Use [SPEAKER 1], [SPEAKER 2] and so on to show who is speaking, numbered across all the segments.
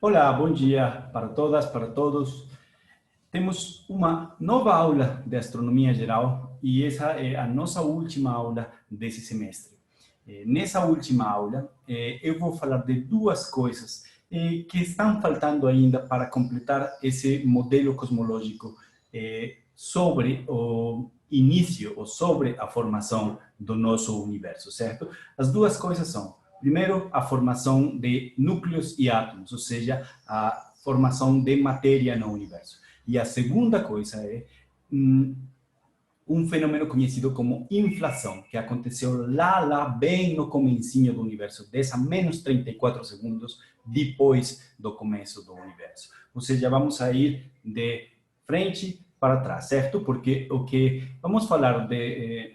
[SPEAKER 1] Olá, bom dia para todas, para todos. Temos uma nova aula de astronomia geral e essa é a nossa última aula desse semestre. Nessa última aula, eu vou falar de duas coisas que estão faltando ainda para completar esse modelo cosmológico sobre o início ou sobre a formação do nosso universo, certo? As duas coisas são, primeiro, a formação de núcleos e átomos, ou seja, a formação de matéria no universo. E a segunda coisa é um fenômeno conhecido como inflação, que aconteceu lá bem no comecinho do universo, 10 a menos 34 segundos depois do começo do universo. Ou seja, vamos a ir de frente para trás, certo? Porque o que vamos falar de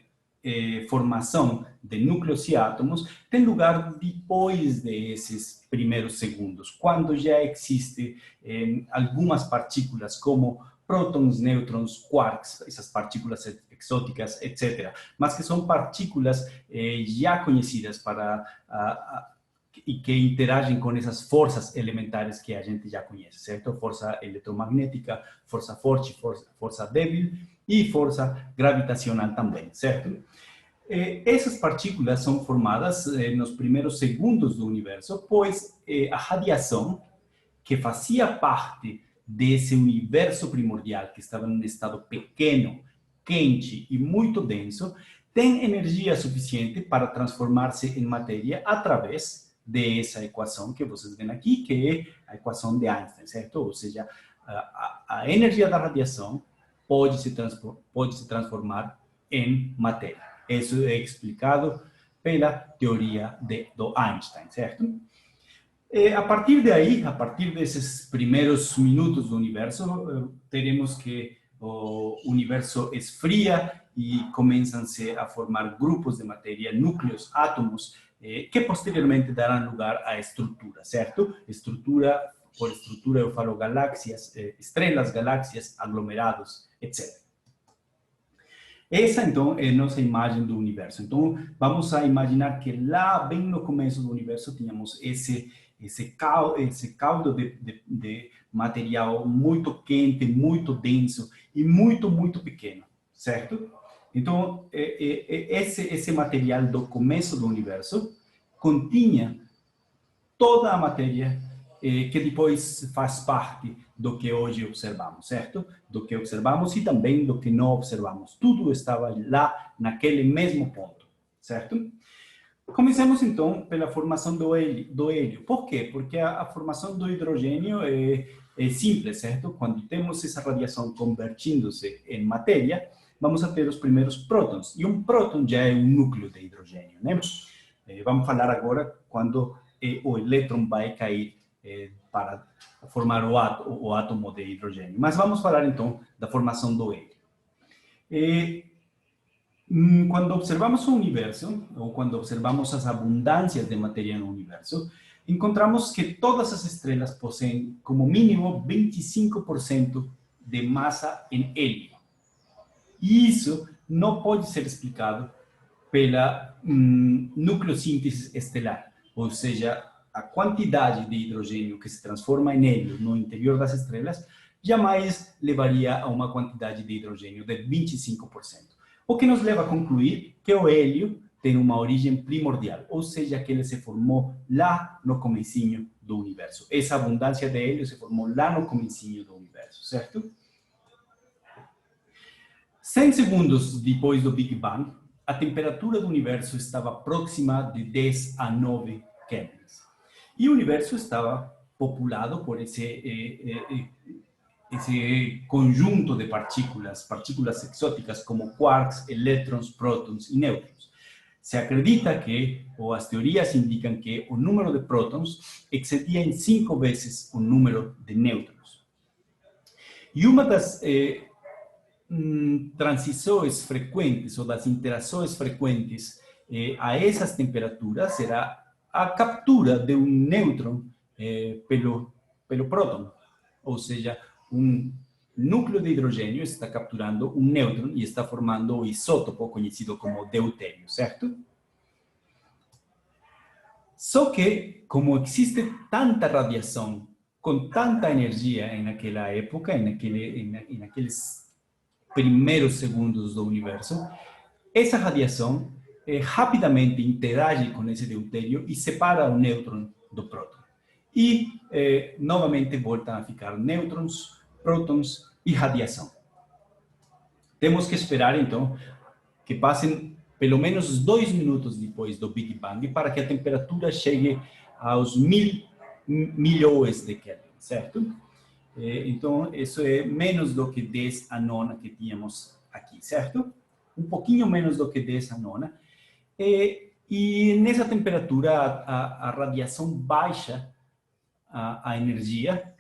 [SPEAKER 1] formação de núcleos e átomos tem lugar depois desses primeiros segundos, quando já existe algumas partículas como prótons, nêutrons, quarks, essas partículas exóticas, etc. Mas que são partículas já conhecidas e que interagem com essas forças elementares que a gente já conhece, certo? Força eletromagnética, força forte, força débil e força gravitacional também, certo? Essas partículas são formadas nos primeiros segundos do universo, pois a radiação que fazia parte desse universo primordial, que estava em um estado pequeno, quente e muito denso, tem energia suficiente para transformar-se em matéria através dessa equação que vocês veem aqui, que é a equação de Einstein, certo? Ou seja, a energia da radiação pode se transformar em matéria. Isso é explicado pela teoria do Einstein, certo? A partir de aí, a partir desses primeiros minutos do universo, teremos que o universo esfria e começam-se a formar grupos de matéria, núcleos, átomos, que posteriormente darão lugar à estrutura, certo? Por estrutura eu falo galáxias, estrelas, galáxias, aglomerados, etc. Essa, então, é a nossa imagem do universo. Então, vamos a imaginar que lá, bem no começo do universo, tínhamos esse caldo de material muito quente, muito denso e muito pequeno, certo? Então, esse material do começo do universo continha toda a matéria que depois faz parte do que hoje observamos, certo? Do que observamos e também do que não observamos. Tudo estava lá naquele mesmo ponto, certo? Comecemos, então, pela formação do hélio. Por quê? Porque a formação do hidrogênio é simples, certo? Quando temos essa radiação convertindo-se em matéria, vamos a ter os primeiros prótons. E um próton já é um núcleo de hidrogênio, né? Vamos falar agora quando o elétron vai cair para formar o átomo de hidrogênio. Mas vamos falar, então, da formação do hélio. Quando observamos o universo, ou quando observamos as abundâncias de matéria no universo, encontramos que todas as estrelas possuem, como mínimo, 25% de massa em hélio. E isso não pode ser explicado pela nucleossíntese estelar, ou seja, a quantidade de hidrogênio que se transforma em hélio no interior das estrelas jamais levaria a uma quantidade de hidrogênio de 25%. O que nos leva a concluir que o hélio tem uma origem primordial, ou seja, que ele se formou lá no comecinho do universo. Essa abundância de hélio se formou lá no comecinho do universo, certo? 100 segundos depois do Big Bang, a temperatura do universo estava próxima de 10 a 9 kelvins. E o universo estava populado por esse conjunto de partículas exóticas como quarks, elétrons, prótons e nêutrons. Se acredita que, ou as teorias indicam que o número de prótons excedia em 5 vezes o número de nêutrons. E uma das transições frequentes ou das interações frequentes a essas temperaturas será a captura de um nêutron pelo próton, ou seja, um núcleo de hidrogênio está capturando um nêutron e está formando o isótopo conhecido como deutério, certo? Só que, como existe tanta radiação com tanta energia naquela época, naqueles primeiros segundos do universo, essa radiação rapidamente interage com esse deutério e separa o nêutron do próton. E, novamente, voltam a ficar nêutrons, prótons e radiação. Temos que esperar, então, que passem pelo menos 2 minutos depois do Big Bang para que a temperatura chegue aos 1000 milhões de Kelvin, certo? Então, isso é menos do que 10 a nona que tínhamos aqui, certo? Um pouquinho menos do que 10 a nona. E nessa temperatura, a radiação baixa a energia,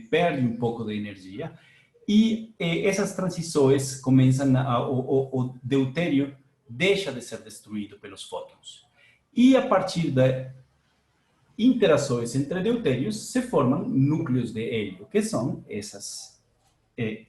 [SPEAKER 1] perde um pouco de energia, e essas transições começam, o deutério deixa de ser destruído pelos fótons. E a partir das interações entre deutérios se formam núcleos de hélio, que são essas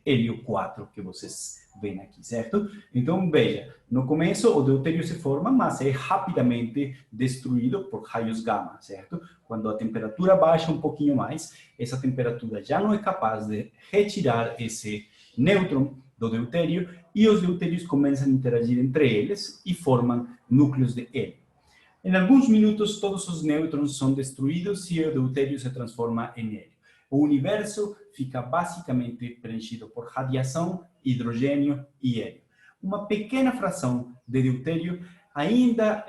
[SPEAKER 1] hélio 4 que vocês veem aqui, certo? Então, veja, no começo o deutério se forma, mas é rapidamente destruído por raios gama, certo? Quando a temperatura baixa um pouquinho mais, essa temperatura já não é capaz de retirar esse nêutron do deutério e os deutérios começam a interagir entre eles e formam núcleos de hélio. Em alguns minutos, todos os nêutrons são destruídos e o deutério se transforma em hélio. O universo fica basicamente preenchido por radiação, hidrogênio e hélio. Uma pequena fração de deutério ainda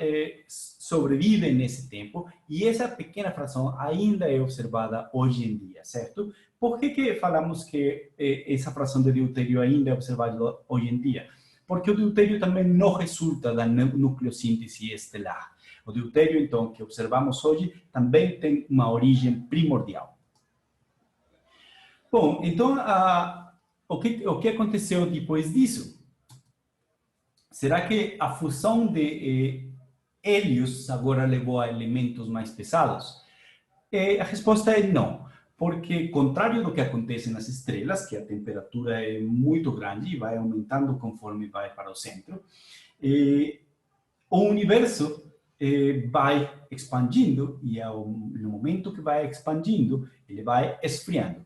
[SPEAKER 1] sobrevive nesse tempo e essa pequena fração ainda é observada hoje em dia, certo? Por que falamos que essa fração de deutério ainda é observada hoje em dia? Porque o deutério também não resulta da nucleossíntese estelar. O deutério, então, que observamos hoje, também tem uma origem primordial. Bom, então, o que aconteceu depois disso? Será que a fusão de hélios agora levou a elementos mais pesados? A resposta é não, porque, contrário do que acontece nas estrelas, que a temperatura é muito grande e vai aumentando conforme vai para o centro, o universo vai expandindo e no momento que vai expandindo, ele vai esfriando,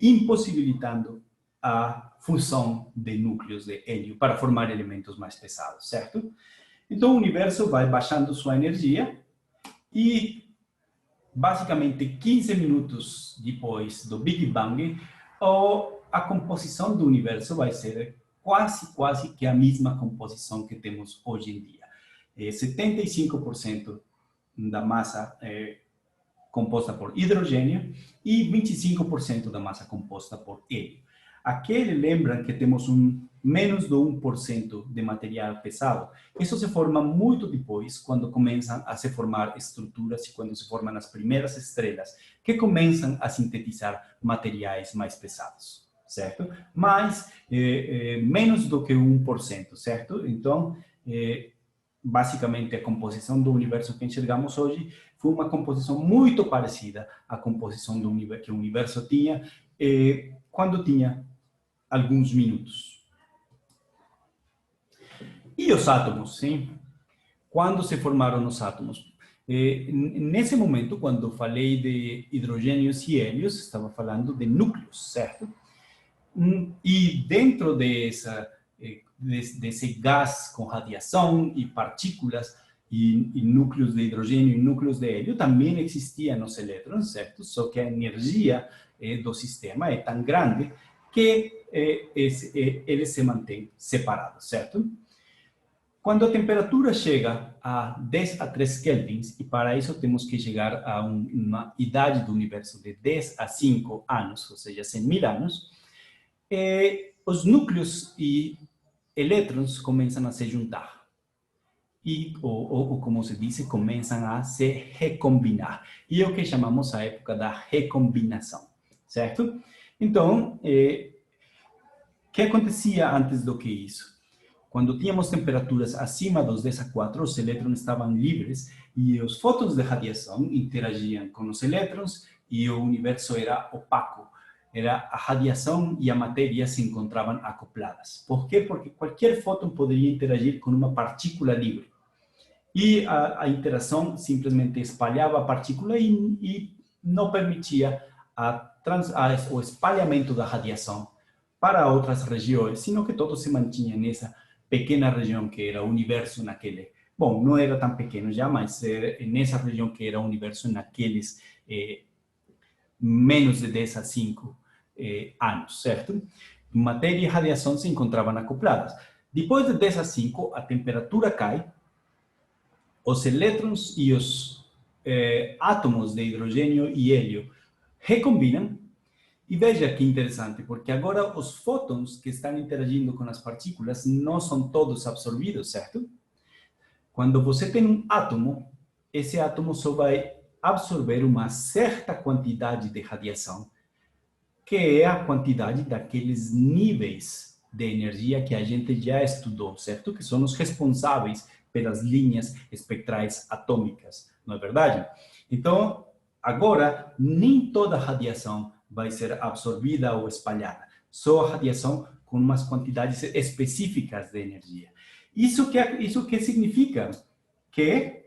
[SPEAKER 1] impossibilitando a fusão de núcleos de hélio para formar elementos mais pesados, certo? Então, o universo vai baixando sua energia e, basicamente, 15 minutos depois do Big Bang, a composição do universo vai ser quase que a mesma composição que temos hoje em dia. 75% da massa composta por hidrogênio e 25% da massa composta por hélio. Aqui lembram que temos menos de 1% de material pesado. Isso se forma muito depois, quando começam a se formar estruturas e quando se formam as primeiras estrelas, que começam a sintetizar materiais mais pesados, certo? Mas menos do que 1%, certo? Então, basicamente, a composição do universo que enxergamos hoje foi uma composição muito parecida à composição que o universo tinha quando tinha alguns minutos. E os átomos, sim? Quando se formaram os átomos? Nesse momento, quando falei de hidrogênios e hélios, estava falando de núcleos, certo? E dentro desse gás com radiação e partículas e núcleos de hidrogênio e núcleos de hélio, também existiam os elétrons, certo? Só que a energia do sistema é tão grande que eles se mantêm separados, certo? Quando a temperatura chega a 10 a 3 kelvins, e para isso temos que chegar a uma idade do universo de 10 a 5 anos, ou seja, 100.000 anos, os núcleos e elétrons começam a se juntar. Ou como se diz, começam a se recombinar. E é o que chamamos a época da recombinação, certo? Então, o que acontecia antes do que isso? Quando tínhamos temperaturas acima dos 10 a 4, os elétrons estavam livres e os fótons de radiação interagiam com os elétrons e o universo era opaco. A radiação e a matéria se encontravam acopladas. Por quê? Porque qualquer fóton poderia interagir com uma partícula livre. E a interação simplesmente espalhava a partícula e não permitia o espalhamento da radiação para outras regiões, sino que todo se mantinha nessa pequena região que era o universo naquele. Bom, não era tão pequeno já, mas nessa região que era o universo naqueles menos de 10 a 5 anos, certo? Matéria e radiação se encontravam acopladas. Depois de 10 a 5, a temperatura cai, os elétrons e os átomos de hidrogênio e hélio recombinam, e veja que interessante, porque agora os fótons que estão interagindo com as partículas não são todos absorvidos, certo? Quando você tem um átomo, esse átomo só vai absorver uma certa quantidade de radiação, que é a quantidade daqueles níveis de energia que a gente já estudou, certo? Que são os responsáveis pelas linhas espectrais atômicas, não é verdade? Então, agora, nem toda radiação vai ser absorvida ou espalhada, só a radiação com umas quantidades específicas de energia. Isso que significa que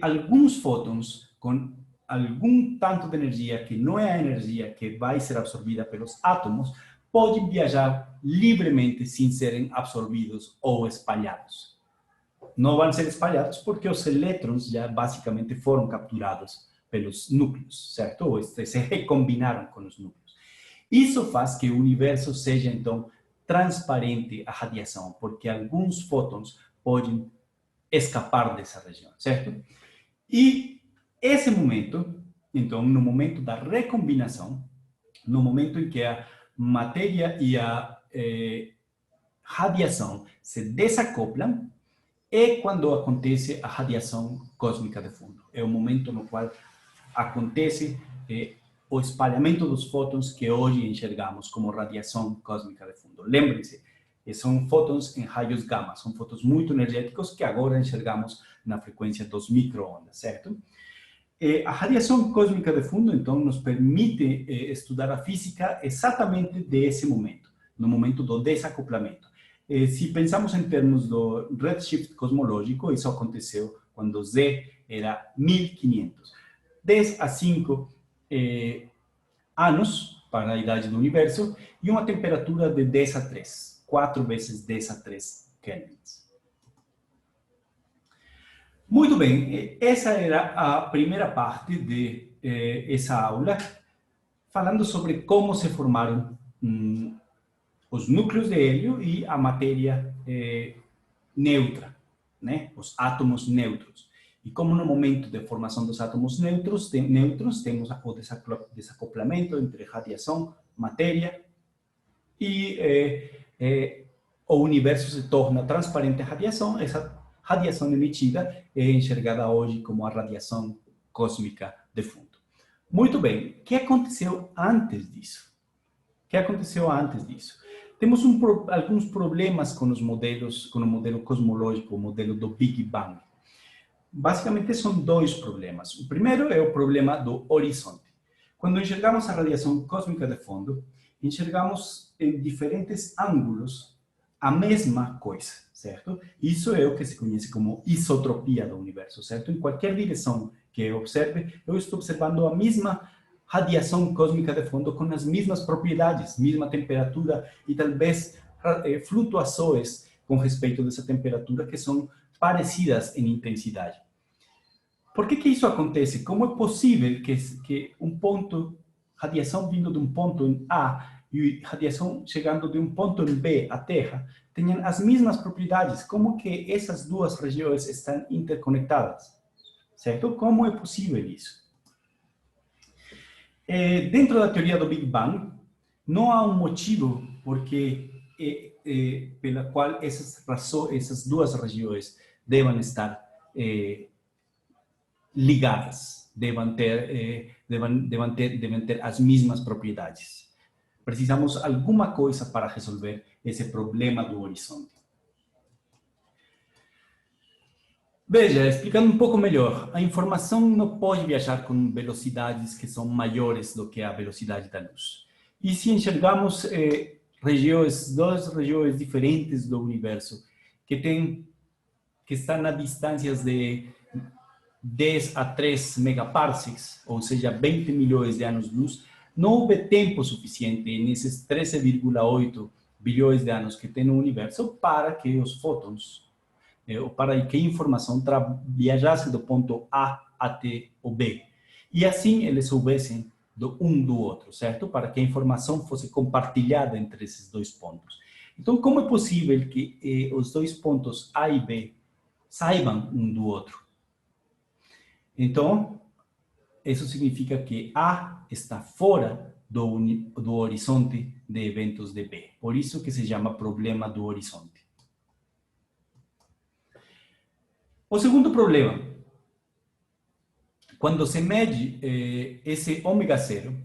[SPEAKER 1] alguns fótons com algum tanto de energia que não é a energia que vai ser absorvida pelos átomos, podem viajar livremente sem serem absorvidos ou espalhados. Não vão ser espalhados porque os elétrons já basicamente foram capturados pelos núcleos, certo? Ou se recombinaram com os núcleos. Isso faz que o universo seja, então, transparente à radiação, porque alguns fótons podem escapar dessa região, certo? E esse momento, então, no momento da recombinação, no momento em que a matéria e a radiação se desacoplam, é quando acontece a radiação cósmica de fundo. É o momento no qual acontece o espalhamento dos fótons que hoje enxergamos como radiação cósmica de fundo. Lembre-se, são fótons em raios gama, são fótons muito energéticos que agora enxergamos na frequência dos micro-ondas, certo? A radiação cósmica de fundo, então, nos permite estudar a física exatamente desse momento, no momento do desacoplamento. Se pensamos em termos do redshift cosmológico, isso aconteceu quando Z era 1500. 10 a 5 anos para a idade do universo e uma temperatura de 10 a 3, 4 vezes 10 a 3 kelvins. Muito bem, essa era a primeira parte de essa aula, falando sobre como se formaram os núcleos de hélio e a matéria neutra, né? Os átomos neutros. E como no momento de formação dos átomos neutros temos o desacoplamento entre radiação, matéria, e o universo se torna transparente à radiação. Essa radiação emitida é enxergada hoje como a radiação cósmica de fundo. Muito bem, o que aconteceu antes disso? Temos alguns problemas com os modelos, com o modelo cosmológico, o modelo do Big Bang. Basicamente, são dois problemas. O primeiro é o problema do horizonte. Quando enxergamos a radiação cósmica de fundo, enxergamos em diferentes ângulos a mesma coisa, certo? Isso é o que se conhece como isotropia do universo, certo? Em qualquer direção que eu observe, eu estou observando a mesma radiação cósmica de fundo com as mesmas propriedades, mesma temperatura e talvez flutuações com respeito dessa temperatura que são parecidas em intensidade. Por que isso acontece? Como é possível que um ponto, radiação vindo de um ponto em A e radiação chegando de um ponto em B, a Terra, tenham as mesmas propriedades? Como que essas duas regiões estão interconectadas? Certo? Como é possível isso? Dentro da teoria do Big Bang, não há um motivo pela qual essas duas regiões devem estar ligadas, devem ter as mesmas propriedades. Precisamos de alguma coisa para resolver esse problema do horizonte. Veja, explicando um pouco melhor, a informação não pode viajar com velocidades que são maiores do que a velocidade da luz. E se enxergamos duas regiões diferentes do universo, que estão a distâncias de 10 a 3 megaparsecs, ou seja, 20 milhões de anos-luz, não houve tempo suficiente nesses 13,8 bilhões de anos que tem no universo para que os fótons, ou para que a informação viajasse do ponto A até o B. E assim eles soubessem do um do outro, certo? Para que a informação fosse compartilhada entre esses dois pontos. Então, como é possível que os dois pontos A e B saibam um do outro? Então, isso significa que A está fora do horizonte de eventos de B. Por isso que se chama problema do horizonte. O segundo problema, quando se mede esse ômega zero,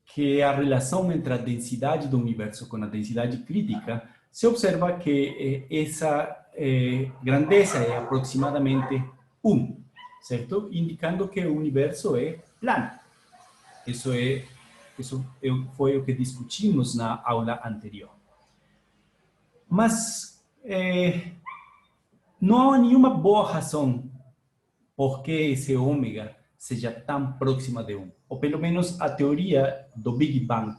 [SPEAKER 1] que é a relação entre a densidade do universo com a densidade crítica, se observa que essa grandeza é aproximadamente 1, certo? Indicando que o universo é plano. Isso foi o que discutimos na aula anterior. Mas não há nenhuma boa razão por que esse ômega seja tão próxima de 1. Ou pelo menos a teoria do Big Bang,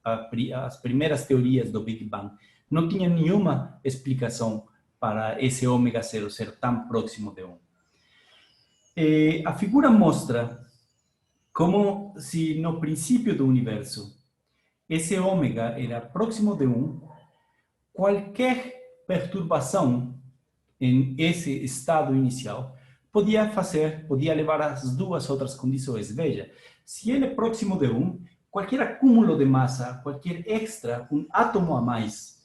[SPEAKER 1] as primeiras teorias do Big Bang, não tinham nenhuma explicação para esse ômega zero ser tão próximo de 1. A figura mostra como se no princípio do universo esse ômega era próximo de 1, qualquer perturbação em esse estado inicial podia levar às duas outras condições. Veja, se ele é próximo de 1, qualquer acúmulo de massa, qualquer extra, um átomo a mais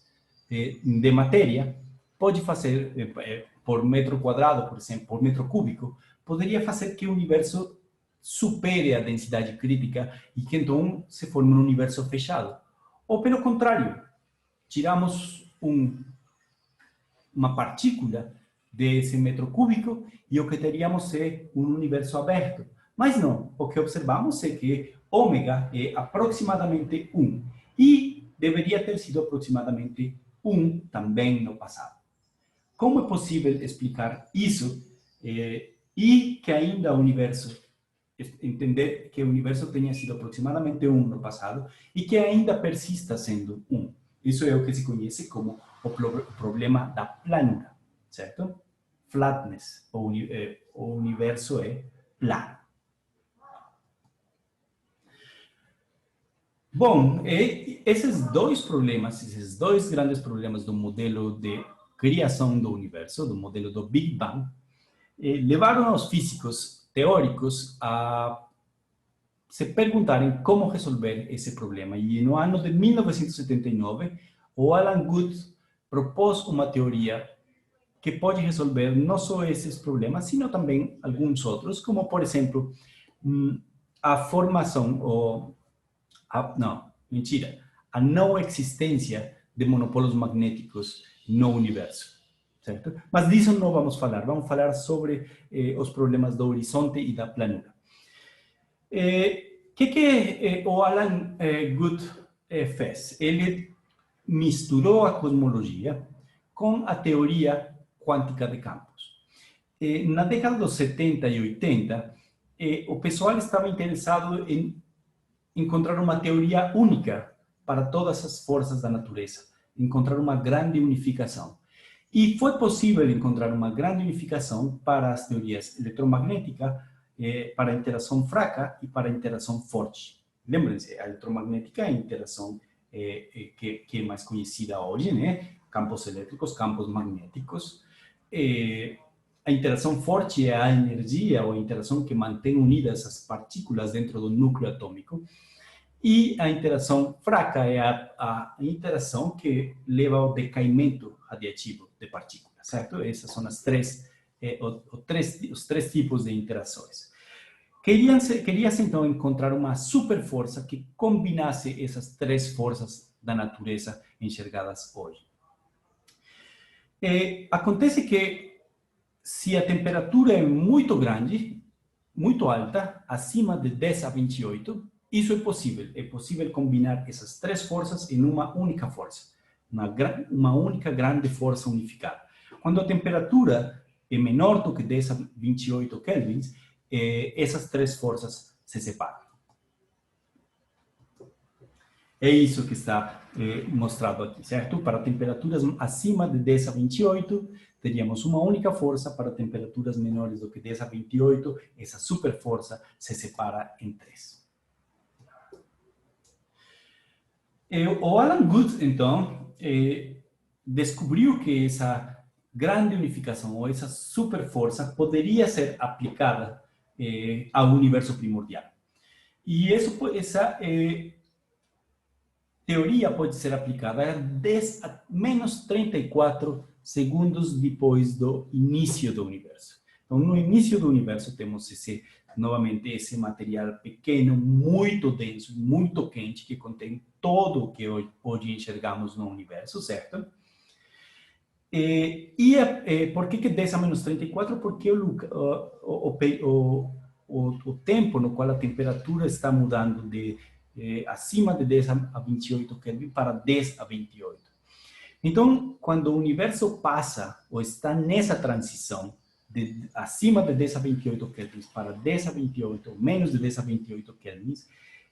[SPEAKER 1] de matéria, pode fazer, por metro quadrado, por exemplo, por metro cúbico, poderia fazer que o universo supere a densidade crítica e que então se forme um universo fechado. Ou pelo contrário, tiramos uma partícula desse metro cúbico e o que teríamos é um universo aberto. Mas não, o que observamos é que ômega é aproximadamente 1 e deveria ter sido aproximadamente 1 também no passado. Como é possível explicar isso e que ainda o universo, entender que o universo tenha sido aproximadamente 1 no passado e que ainda persista sendo 1? Isso é o que se conhece como o problema da planura, certo? Flatness, o universo é plano. Bom, esses dois grandes problemas do modelo de criação do universo, do modelo do Big Bang, levaram os físicos teóricos a se perguntarem como resolver esse problema. E no ano de 1979, o Alan Guth propôs uma teoria que pode resolver não só esses problemas, sino também alguns outros, como, por exemplo, a formação, a não existência de monopolos magnéticos no universo, certo? Mas disso não vamos falar sobre os problemas do horizonte e da planura. O que o Alan Guth fez? Ele misturou a cosmologia com a teoria quântica de campos. Na década dos 70 e 80, o pessoal estava interessado em encontrar uma teoria única para todas as forças da natureza, encontrar uma grande unificação. E foi possível encontrar uma grande unificação para as teorias eletromagnética, para a interação fraca e para a interação forte. Lembrem-se, a eletromagnética é a interação que é mais conhecida hoje, né? Campos elétricos, campos magnéticos. A interação forte é a energia ou a interação que mantém unidas as partículas dentro do núcleo atômico. E a interação fraca é a interação que leva ao decaimento radiativo de partículas, certo? Essas são os três tipos de interações. Queria-se então encontrar uma superforça que combinasse essas três forças da natureza enxergadas hoje. Acontece que se a temperatura é muito grande, muito alta, acima de 10 a 28, isso é possível. É possível combinar essas três forças em uma única força, uma única grande força unificada. Quando a temperatura é menor do que 10 a 28 kelvins, essas três forças se separam. É isso que está mostrado aqui, certo? Para temperaturas acima de 10 a 28, teríamos uma única força. Para temperaturas menores do que 10 a 28, essa superforça se separa em três. O Alan Guth, então, descobriu que essa grande unificação, ou essa superforça, poderia ser aplicada ao universo primordial. E essa teoria pode ser aplicada a menos 34 segundos depois do início do universo. Então, no início do universo, temos novamente esse material pequeno, muito denso, muito quente, que contém todo o que hoje enxergamos no universo, certo? Por que 10 a menos 34? Porque o tempo no qual a temperatura está mudando de acima de 10 a 28 Kelvin para 10 a 28. Então, quando o universo passa ou está nessa transição de acima de 10 a 28 kelvins para 10 a 28 ou menos de 10 a 28 kelvins,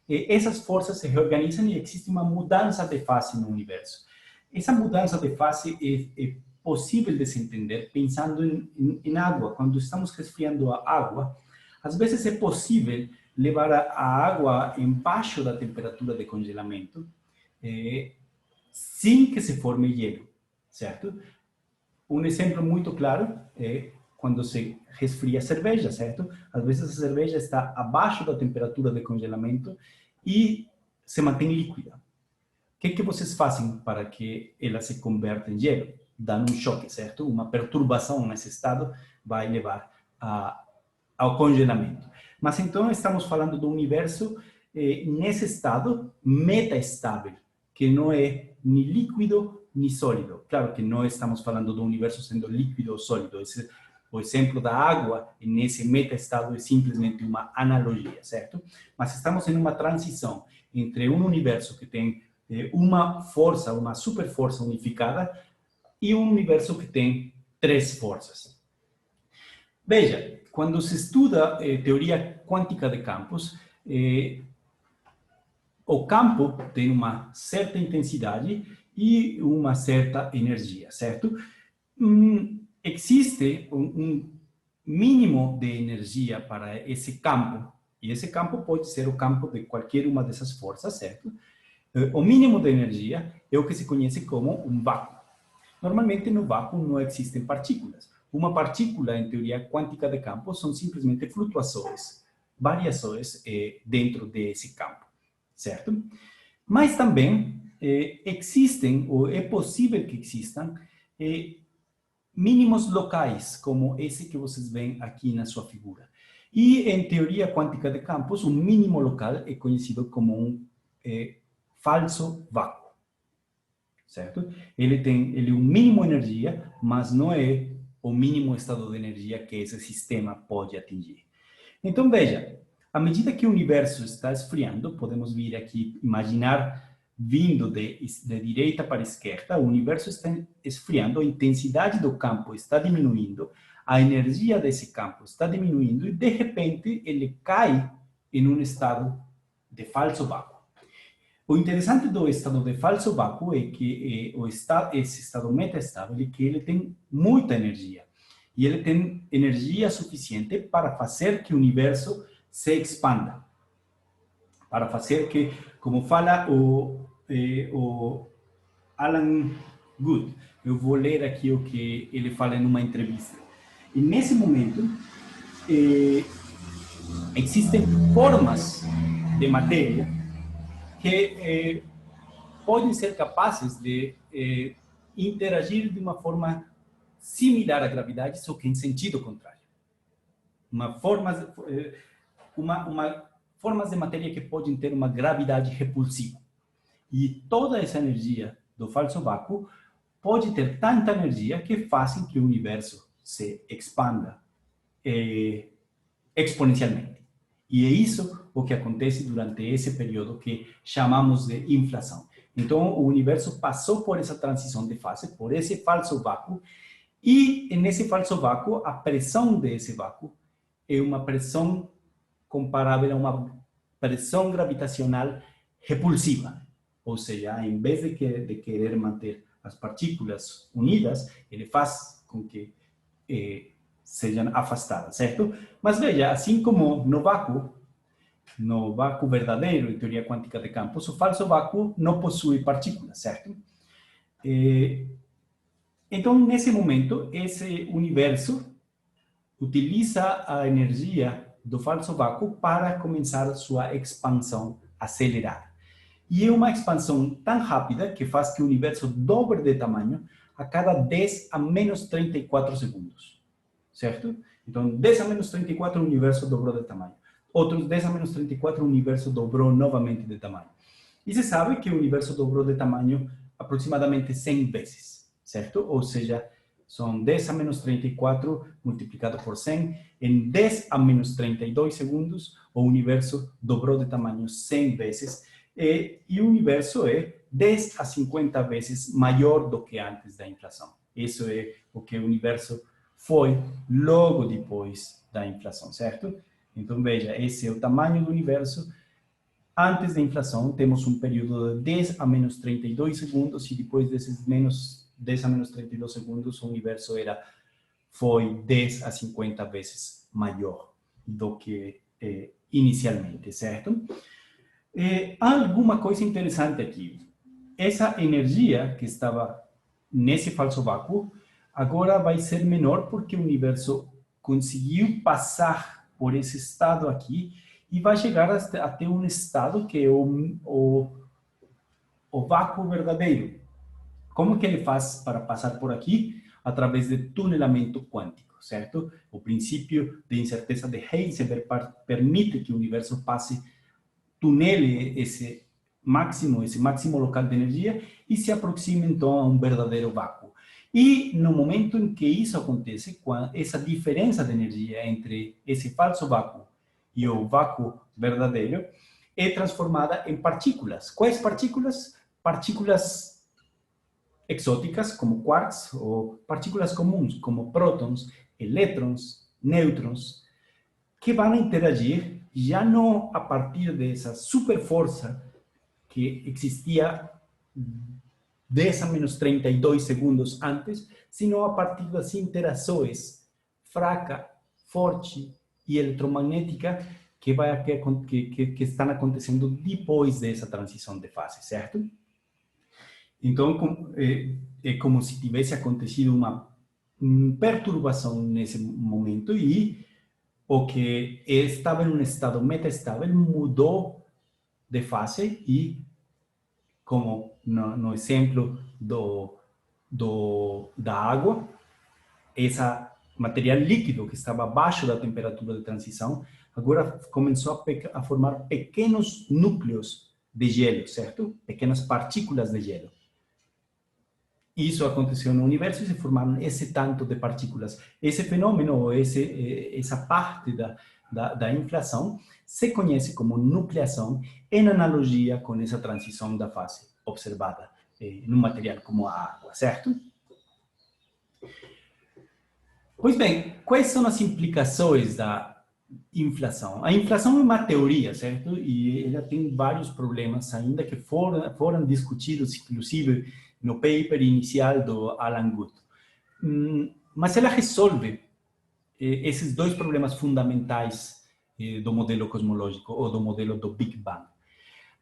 [SPEAKER 1] essas forças se reorganizam e existe uma mudança de fase no universo. Essa mudança de fase é possível de se entender pensando em água. Quando estamos resfriando a água, às vezes é possível levar a água embaixo da temperatura de congelamento, sem que se forme gelo, certo? Um exemplo muito claro é quando se resfria a cerveja, certo? Às vezes a cerveja está abaixo da temperatura de congelamento e se mantém líquida. O que vocês fazem para que ela se converta em gelo? Dando um choque, certo? Uma perturbação nesse estado vai levar ao congelamento. Mas então estamos falando do universo nesse estado metaestável, que não é nem líquido nem sólido. Claro que não estamos falando do universo sendo líquido ou sólido. O exemplo da água nesse metaestado é simplesmente uma analogia, certo? Mas estamos em uma transição entre um universo que tem uma força, uma superforça unificada, e um universo que tem três forças. Veja, quando se estuda teoria quântica de campos, o campo tem uma certa intensidade e uma certa energia, certo? Existe um mínimo de energia para esse campo, e esse campo pode ser o campo de qualquer uma dessas forças, certo? O mínimo de energia é o que se conhece como um vácuo. Normalmente, no vácuo não existem partículas. Uma partícula, em teoria quântica de campos, são simplesmente flutuações, variações dentro desse campo, certo? Mas também existem, ou é possível que existam, mínimos locais, como esse que vocês veem aqui na sua figura. E, em teoria quântica de campos, um mínimo local é conhecido como um falso vácuo. Certo? Ele é um mínimo energia, mas não é o mínimo estado de energia que esse sistema pode atingir. Então, veja, à medida que o universo está esfriando, podemos vir aqui, imaginar, vindo de direita para a esquerda, o universo está esfriando, a intensidade do campo está diminuindo, a energia desse campo está diminuindo e, de repente, ele cai em um estado de falso vácuo. O interessante do estado de falso vácuo é que esse estado metaestável é que ele tem muita energia. E ele tem energia suficiente para fazer que o universo se expanda. Para fazer que, como fala o Alan Guth, eu vou ler aqui o que ele fala em uma entrevista. E nesse momento, existem formas de matéria que podem ser capazes de interagir de uma forma similar à gravidade, só que em sentido contrário. Formas de matéria que podem ter uma gravidade repulsiva. E toda essa energia do falso vácuo pode ter tanta energia que fazem que o universo se expanda exponencialmente. E é isso o que acontece durante esse período que chamamos de inflação. Então, o universo passou por essa transição de fase, por esse falso vácuo, E nesse falso vácuo, a pressão desse vácuo é uma pressão comparável a uma pressão gravitacional repulsiva. Ou seja, em vez de querer manter as partículas unidas, ele faz com que sejam afastadas, certo? Mas veja, assim como no vácuo verdadeiro, em teoria quântica de campos, o falso vácuo não possui partículas, certo? Então, nesse momento, esse universo utiliza a energia do falso vácuo para começar sua expansão acelerada. E é uma expansão tão rápida que faz que o universo dobre de tamanho a cada 10 a menos 34 segundos, certo? Então, 10 a menos 34, o universo dobrou de tamanho. Outros 10 a menos 34, o universo dobrou novamente de tamanho. E se sabe que o universo dobrou de tamanho aproximadamente 100 vezes, certo? Ou seja, são 10 a menos 34 multiplicado por 100. Em 10 a menos 32 segundos, o universo dobrou de tamanho 100 vezes. E o universo é 10 a 50 vezes maior do que antes da inflação. Isso é o que o universo foi logo depois da inflação, certo? Então, veja, esse é o tamanho do universo. Antes da inflação, temos um período de 10 a menos 32 segundos, e depois desses 10 a menos 32 segundos, o universo foi 10 a 50 vezes maior do que inicialmente, certo? Há alguma coisa interessante aqui. Essa energia que estava nesse falso vácuo, agora vai ser menor porque o universo conseguiu passar por esse estado aqui e vai chegar até um estado que é o vácuo verdadeiro. Como que ele faz para passar por aqui? Através de tunelamento quântico, certo? O princípio de incerteza de Heisenberg permite que o universo tunele esse máximo local de energia e se aproxime então a um verdadeiro vácuo. E no momento em que isso acontece, essa diferença de energia entre esse falso vácuo e o vácuo verdadeiro é transformada em partículas. Quais partículas? Partículas exóticas, como quarks, ou partículas comuns, como prótons, elétrons, nêutrons, que vão interagir já não a partir dessa superforça que existia 10 a menos 32 segundos antes, sino a partir das interações fraca, forte e eletromagnética que estão acontecendo depois dessa transição de fase, certo? Então, é como se tivesse acontecido uma perturbação nesse momento e o que estava em um estado metaestável mudou de fase e, como no exemplo da água, esse material líquido que estava abaixo da temperatura de transição, agora começou a formar pequenos núcleos de gelo, certo? Pequenas partículas de gelo. Isso aconteceu no universo e se formaram esse tanto de partículas. Esse fenômeno, essa parte da inflação, se conhece como nucleação, em analogia com essa transição da fase observada num material como a água, certo? Pois bem, quais são as implicações da inflação? A inflação é uma teoria, certo? E ela tem vários problemas ainda que foram discutidos, inclusive, no paper inicial do Alan Guth. Mas ela resolve esses dois problemas fundamentais do modelo cosmológico ou do modelo do Big Bang.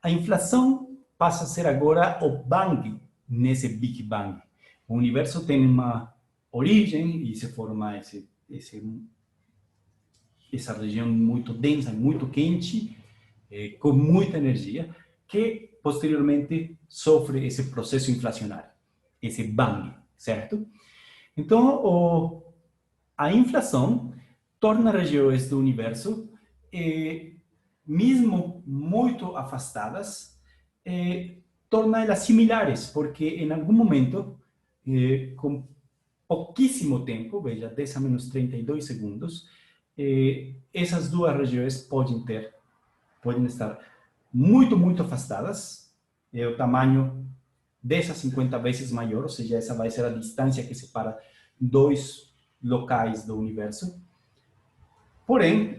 [SPEAKER 1] A inflação passa a ser agora o Bang nesse Big Bang. O universo tem uma origem e se forma essa região muito densa, muito quente, com muita energia, que posteriormente sofre esse processo inflacionário, esse bang, certo? Então, a inflação torna regiões do universo, mesmo muito afastadas, torna elas similares, porque em algum momento, com pouquíssimo tempo, veja, 10 a menos 32 segundos, essas duas regiões podem estar muito, muito afastadas, o tamanho 10 a 50 vezes maior, ou seja, essa vai ser a distância que separa dois locais do universo. Porém,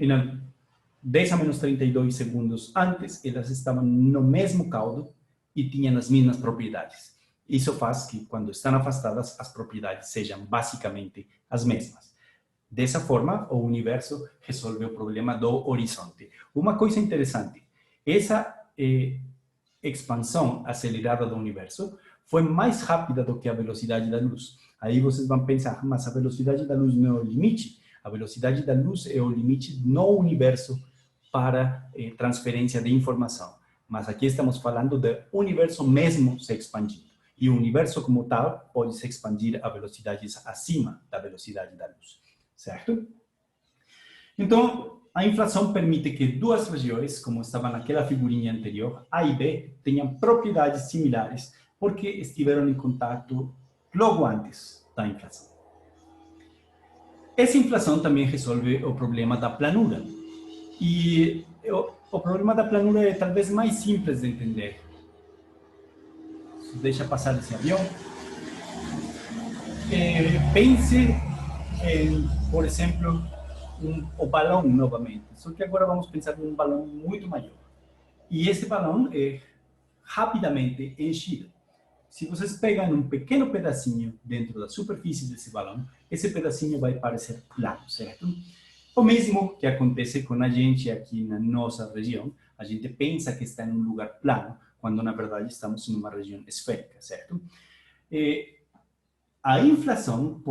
[SPEAKER 1] 10 a menos 32 segundos antes, elas estavam no mesmo caldo e tinham as mesmas propriedades. Isso faz que, quando estão afastadas, as propriedades sejam basicamente as mesmas. Dessa forma, o universo resolve o problema do horizonte. Uma coisa interessante, essa expansão acelerada do universo foi mais rápida do que a velocidade da luz. Aí vocês vão pensar, mas a velocidade da luz não é o limite? A velocidade da luz é o limite no universo para transferência de informação. Mas aqui estamos falando do universo mesmo se expandindo. E o universo como tal pode se expandir a velocidades acima da velocidade da luz. Certo? Então, a inflação permite que duas regiões, como estava naquela figurinha anterior, A e B, tenham propriedades similares, porque estiveram em contato logo antes da inflação. Essa inflação também resolve o problema da planura. E o problema da planura é talvez mais simples de entender. Deixa passar esse avião. Pense em, por exemplo, o balão novamente. Só que agora vamos pensar em um balão muito maior. E esse balão é rapidamente enchido. Se vocês pegam um pequeno pedacinho dentro da superfície desse balão, esse pedacinho vai parecer plano, certo? O mesmo que acontece com a gente aqui na nossa região. A gente pensa que está em um lugar plano, quando na verdade estamos em uma região esférica, certo? A inflação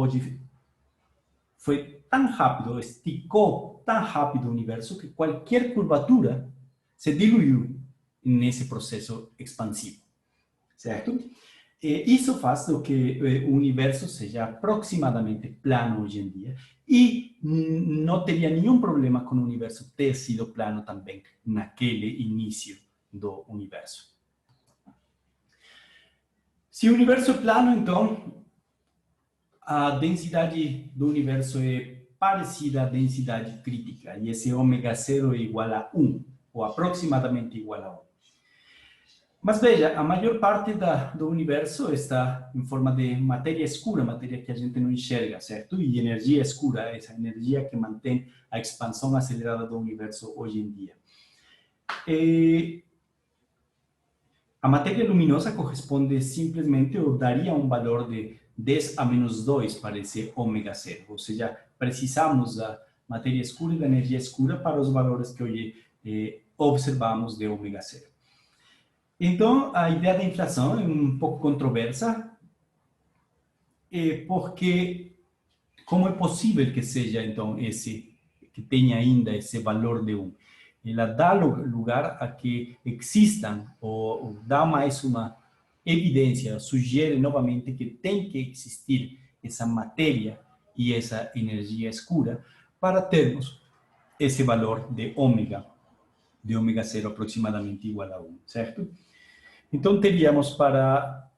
[SPEAKER 1] foi tão rápido, esticou tão rápido o universo que qualquer curvatura se diluiu nesse processo expansivo, certo? Isso faz com que o universo seja aproximadamente plano hoje em dia e não teria nenhum problema com o universo ter sido plano também naquele início do universo. Se o universo é plano, então, a densidade do universo é parecida à densidade crítica, e esse ômega 0 é igual a 1, ou aproximadamente igual a 1. Mas veja, a maior parte do universo está em forma de matéria escura, matéria que a gente não enxerga, certo? E energia escura, essa energia que mantém a expansão acelerada do universo hoje em dia. A matéria luminosa corresponde simplesmente, ou daria um valor de 10 a menos 2 para esse ômega 0. Ou seja, precisamos da matéria escura e da energia escura para os valores que hoje observamos de ômega 0. Então, a ideia da inflação é um pouco controversa, porque como é possível que seja, então, que tenha ainda esse valor de 1? Ela dá lugar a que existam, ou dá mais uma evidência, sugere novamente que tem que existir essa matéria e essa energia escura para termos esse valor de ômega 0 aproximadamente igual a 1, certo? Então, teríamos para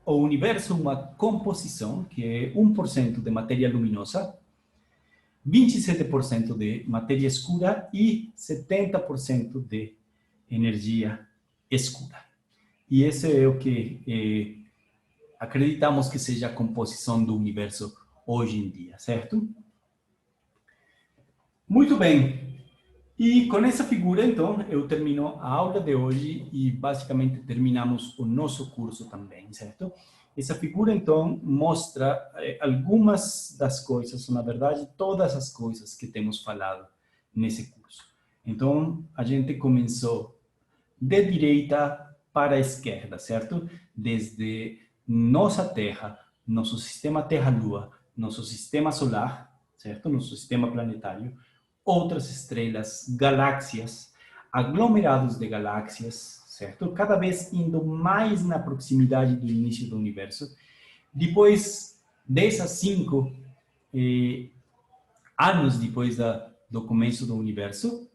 [SPEAKER 1] o universo uma composição que é 1% de matéria luminosa, 27% de matéria escura e 70% de energia escura. E esse é o que acreditamos que seja a composição do universo hoje em dia, certo? Muito bem. E com essa figura, então, eu termino a aula de hoje e basicamente terminamos o nosso curso também, certo? Essa figura, então, mostra algumas das coisas, na verdade, todas as coisas que temos falado nesse curso. Então, a gente começou de direita para a esquerda, certo? Desde nossa Terra, nosso sistema Terra-Lua, nosso sistema solar, certo? Nosso sistema planetário, outras estrelas, galáxias, aglomerados de galáxias, certo? Cada vez indo mais na proximidade do início do universo. Depois, 10 a 5 anos depois do começo do universo,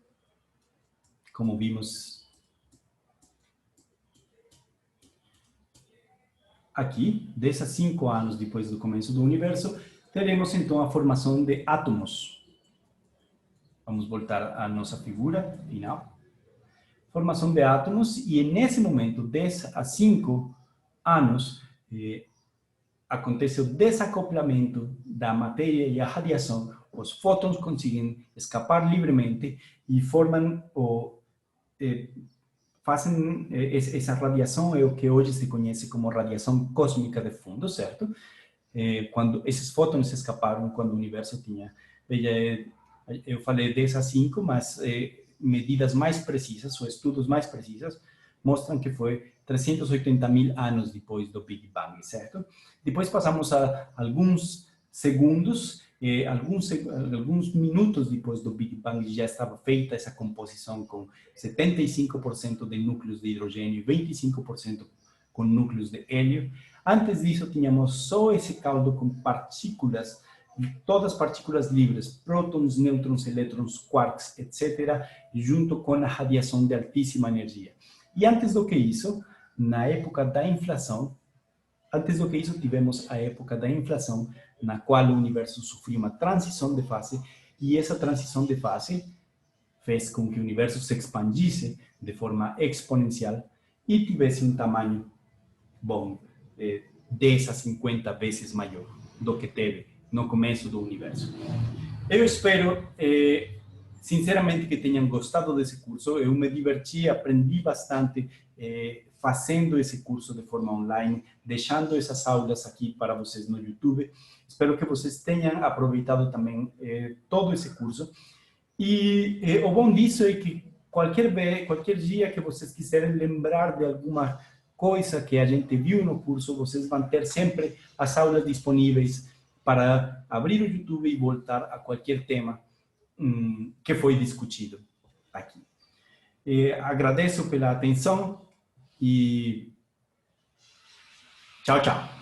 [SPEAKER 1] como vimos aqui, 10 a 5 anos depois do começo do universo, teremos então a formação de átomos. Vamos voltar à nossa figura final. Formação de átomos, e nesse momento, 10 a 5 anos, acontece o desacoplamento da matéria e a radiação, os fótons conseguem escapar livremente e formam fazem essa radiação é o que hoje se conhece como radiação cósmica de fundo, certo? Quando esses fótons escaparam, quando o universo tinha, eu falei 10 a 5, mas medidas mais precisas, ou estudos mais precisos, mostram que foi 380 mil anos depois do Big Bang, certo? Depois passamos a alguns segundos, alguns minutos depois do Big Bang já estava feita essa composição com 75% de núcleos de hidrogênio e 25% com núcleos de hélio. Antes disso, tínhamos só esse caldo com partículas, todas partículas livres, prótons, nêutrons, elétrons, quarks, etc., junto com a radiação de altíssima energia. E antes do que isso, na época da inflação, tivemos a época da inflação, na qual o universo sofreu uma transição de fase, e essa transição de fase fez com que o universo se expandisse de forma exponencial e tivesse um tamanho, bom, 10 a 50 vezes maior do que teve no começo do universo. Eu espero, sinceramente, que tenham gostado desse curso. Eu me diverti, aprendi bastante fazendo esse curso de forma online, deixando essas aulas aqui para vocês no YouTube. Espero que vocês tenham aproveitado também todo esse curso. E o bom disso é que qualquer dia que vocês quiserem lembrar de alguma coisa que a gente viu no curso, vocês vão ter sempre as aulas disponíveis para abrir o YouTube e voltar a qualquer tema que foi discutido aqui. Agradeço pela atenção e tchau, tchau.